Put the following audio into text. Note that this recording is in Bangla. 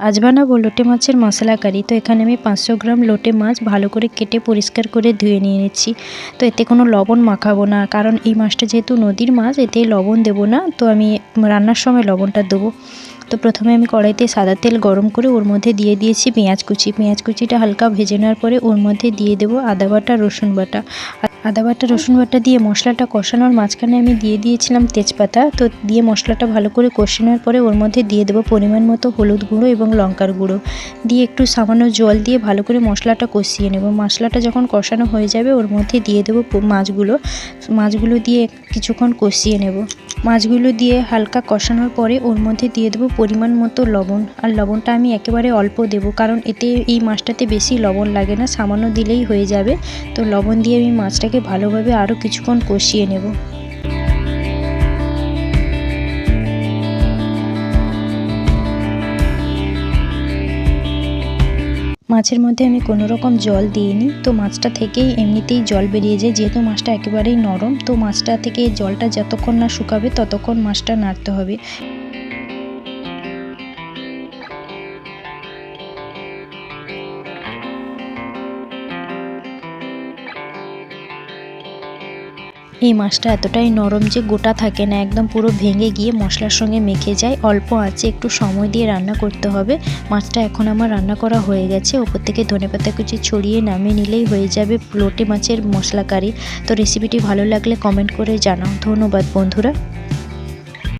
আজ বানাবো লোটে মাছের মশলা কারি। তো এখানে আমি 500 গ্রাম লোটে মাছ ভালো করে কেটে পরিষ্কার করে ধুয়ে নিয়ে নিচ্ছি। তো এতে কোনো লবণ মাখাবো না, কারণ এই মাছটা যেহেতু নদীর মাছ, এতে লবণ দেবো না। তো আমি রান্নার সময় লবণটা দেবো। তো প্রথমে আমি কড়াইতে সাদা তেল গরম করে ওর মধ্যে দিয়ে দিয়েছি পেঁয়াজ কুচি। পেঁয়াজ কুচিটা হালকা ভেজে নেওয়ার পরে ওর মধ্যে দিয়ে দেবো আদা বাটা, রসুন বাটা। আদা বাটা, রসুন বাটা দিয়ে মশলাটা কষানোর মাঝখানে আমি দিয়ে দিয়েছিলাম তেজপাতা। তো দিয়ে মশলাটা ভালো করে কষে নেওয়ার পরে ওর মধ্যে দিয়ে দেবো পরিমাণ মতো হলুদ গুঁড়ো এবং লঙ্কার গুঁড়ো। দিয়ে একটু সামান্য জল দিয়ে ভালো করে মশলাটা কষিয়ে নেব। মশলাটা যখন কষানো হয়ে যাবে ওর মধ্যে দিয়ে দেবো মাছগুলো দিয়ে কিছুক্ষণ কষিয়ে নেব। মাছগুলো দিয়ে হালকা কষানোর পরে ওর মধ্যে দিয়ে দেবো পরিমাণ মতো লবণ। আর লবণটা আমি একেবারে অল্প দেবো, কারণ এতে এই মাছটাতে বেশি লবণ লাগে না, সামান্য দিলেই হয়ে যাবে। তো লবণ দিয়ে আমি মাছটাকে ভালোভাবে আরও কিছুক্ষণ কষিয়ে নেব। মাছের মধ্যে আমি কোনো রকম জল দিইনি। তো মাছটা থেকেই এমনিতেই জল বেরিয়ে যায়, যেহেতু মাছটা একেবারেই নরম। তো মাছটা থেকে জলটা যতক্ষণ না শুকাবে ততক্ষণ মাছটা নাড়তে হবে। এই মাছটা এতটাই নরম যে গোটা থাকে না, একদম পুরো ভেঙে গিয়ে মশলার সঙ্গে মেখে যায়। অল্প আঁচে একটু সময় দিয়ে রান্না করতে হবে। মাছটা এখন আমার রান্না করা হয়ে গেছে। ওপর থেকে ধনেপাতা কুচি ছড়িয়ে নামিয়ে নিলেই হয়ে যাবে লোটে মাছের মশলা কারি। তো রেসিপিটি ভালো লাগলে কমেন্ট করে জানাও। ধন্যবাদ বন্ধুরা।